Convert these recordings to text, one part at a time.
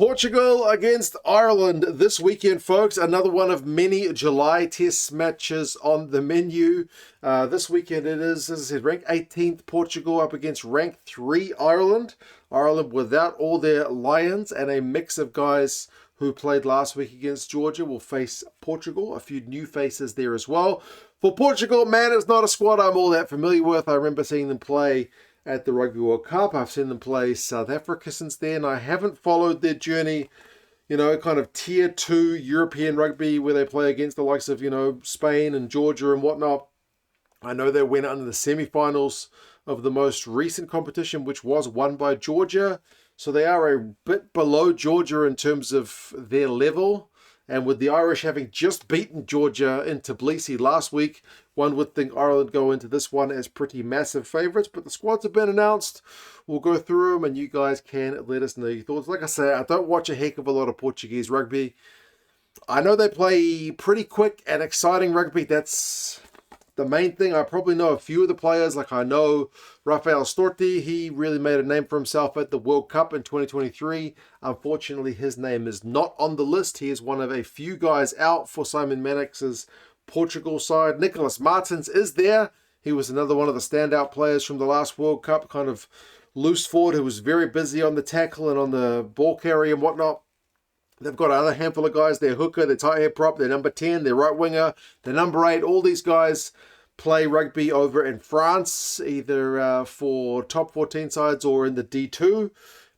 Portugal against Ireland this weekend, folks. Another one of many July test matches on the menu. This weekend it is, as I said, ranked 18th Portugal up against ranked 3 Ireland. Ireland without all their Lions, and a mix of guys who played last week against Georgia will face Portugal. A few new faces there as well. For Portugal, man, it's not a squad I'm all that familiar with. I remember seeing them play at the Rugby World Cup. I've seen them play South Africa since then. I haven't followed their journey, kind of tier 2 European rugby where they play against the likes of, Spain and Georgia and whatnot. I know they went under the semi-finals of the most recent competition, which was won by Georgia. So they are a bit below Georgia in terms of their level. And with the Irish having just beaten Georgia in Tbilisi last week, one would think Ireland go into this one as pretty massive favourites. But the squads have been announced. We'll go through them and you guys can let us know your thoughts. Like I say, I don't watch a heck of a lot of Portuguese rugby. I know they play pretty quick and exciting rugby. That's the main thing. I probably know a few of the players. Like I know Rafael Storti. He really made a name for himself at the World Cup in 2023. Unfortunately, his name is not on the list. He is one of a few guys out for Simon Mannix's Portugal side. Nicholas Martins is there. He was another one of the standout players from the last World Cup, kind of loose forward who was very busy on the tackle and on the ball carry and whatnot. They've got another handful of guys, their hooker, their tight head prop, their number 10, their right winger, their number 8. All these guys play rugby over in France, either for top 14 sides or in the D2.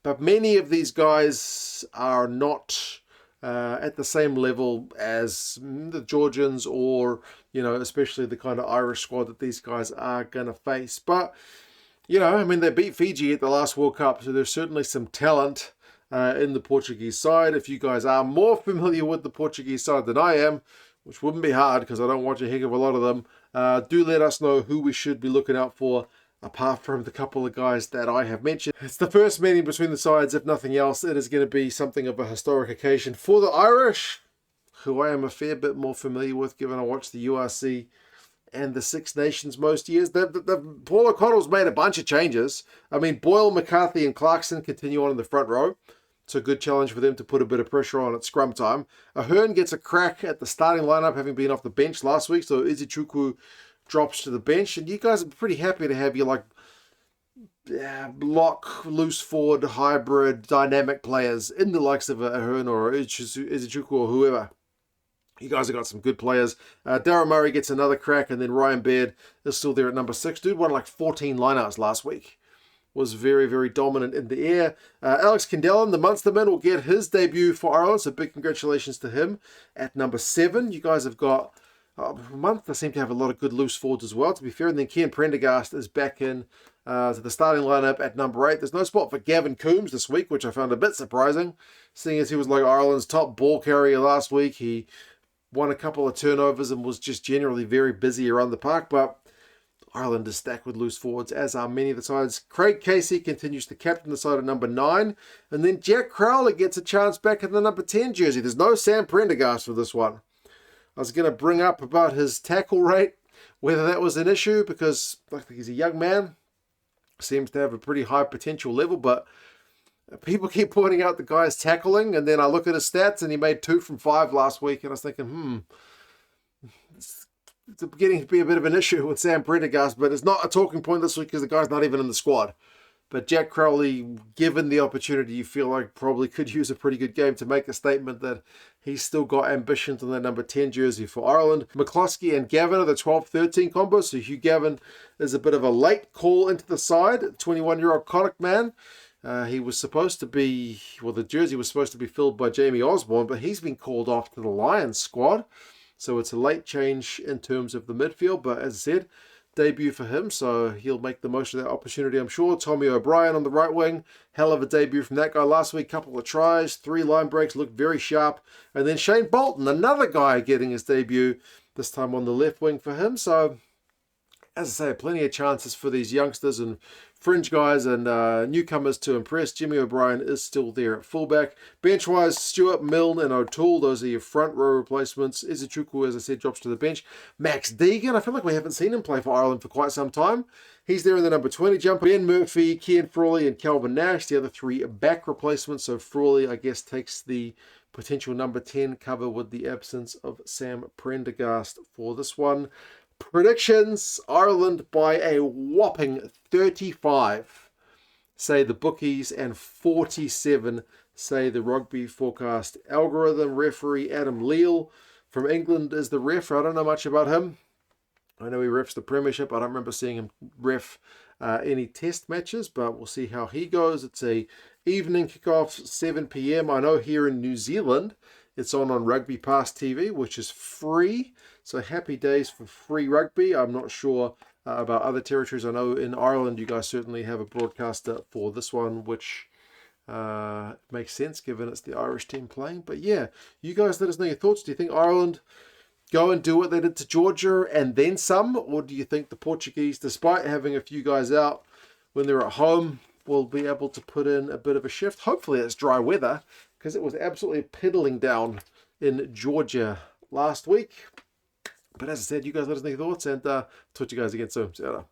But many of these guys are not at the same level as the Georgians or, especially the kind of Irish squad that these guys are going to face. But, they beat Fiji at the last World Cup, so there's certainly some talent in the Portuguese side. If you guys are more familiar with the Portuguese side than I am, which wouldn't be hard because I don't watch a heck of a lot of them, do let us know who we should be looking out for apart from the couple of guys that I have mentioned. It's the first meeting between the sides. If nothing else, it is going to be something of a historic occasion for the Irish, who I am a fair bit more familiar with given I watch the URC and the Six Nations most years. Paul O'Connell's made a bunch of changes. Boyle, McCarthy and Clarkson continue on in the front row. It's a good challenge for them to put a bit of pressure on at scrum time. Ahern gets a crack at the starting lineup, having been off the bench last week, so Izichukwu drops to the bench. And you guys are pretty happy to have your block, loose forward, hybrid, dynamic players in the likes of Ahern or Izichukwu or whoever. You guys have got some good players. Darren Murray gets another crack, and then Ryan Baird is still there at number 6. Dude won 14 lineouts last week. Was very, very dominant in the air. Alex Kendellen, the Munsterman, will get his debut for Ireland, so big congratulations to him at number 7. You guys have got Munster seem to have a lot of good loose forwards as well, to be fair. And then Ken Prendergast is back in to the starting lineup at number 8. There's no spot for Gavin Coombs this week, which I found a bit surprising, seeing as he was Ireland's top ball carrier last week. He won a couple of turnovers and was just generally very busy around the park, but Ireland is stacked with loose forwards, as are many of the sides. Craig Casey continues to captain the side at number 9. And then Jack Crowley gets a chance back in the number 10 jersey. There's no Sam Prendergast for this one. I was going to bring up about his tackle rate, whether that was an issue, because I think he's a young man. Seems to have a pretty high potential level, but people keep pointing out the guy's tackling, and then I look at his stats, and he made 2 from 5 last week, and I was thinking, it's beginning to be a bit of an issue with Sam Prendergast, but it's not a talking point this week because the guy's not even in the squad. But Jack Crowley, given the opportunity, you feel like probably could use a pretty good game to make a statement that he's still got ambitions on that number 10 jersey for Ireland. McCloskey and Gavin are the 12-13 combo, so Hugh Gavin is a bit of a late call into the side. 21-year-old Connacht man. He was supposed to be, the jersey was supposed to be filled by Jamie Osborne, but he's been called off to the Lions squad. So it's a late change in terms of the midfield, but as I said, debut for him, so he'll make the most of that opportunity, I'm sure. Tommy O'Brien on the right wing, hell of a debut from that guy last week. Couple of tries, 3 line breaks, looked very sharp. And then Shane Bolton, another guy getting his debut, this time on the left wing for him. So, as I say, plenty of chances for these youngsters and fringe guys and newcomers to impress. Jimmy O'Brien is still there at fullback. Bench-wise, Stewart, Milne and O'Toole, those are your front row replacements. Izuchuku, as I said, drops to the bench. Max Deegan, I feel like we haven't seen him play for Ireland for quite some time. He's there in the number 20 jumper. Ben Murphy, Cian Frawley and Calvin Nash, the other three back replacements. So Frawley, I guess, takes the potential number 10 cover with the absence of Sam Prendergast for this one. Predictions, Ireland by a whopping 35, say the bookies, and 47, say the rugby forecast algorithm. Referee Adam Leal from England is the ref. I don't know much about him. I know he refs the Premiership. I don't remember seeing him ref any test matches, but we'll see how he goes. It's a evening kickoff, 7 p.m. I know here in New Zealand, it's on Rugby Pass TV, which is free. So happy days for free rugby. I'm not sure about other territories. I know in Ireland, you guys certainly have a broadcaster for this one, which makes sense given it's the Irish team playing. But yeah, you guys let us know your thoughts. Do you think Ireland go and do what they did to Georgia and then some? Or do you think the Portuguese, despite having a few guys out when they're at home, will be able to put in a bit of a shift? Hopefully it's dry weather, because it was absolutely piddling down in Georgia last week. But as I said, you guys let us know your thoughts, and talk to you guys again soon. See you later.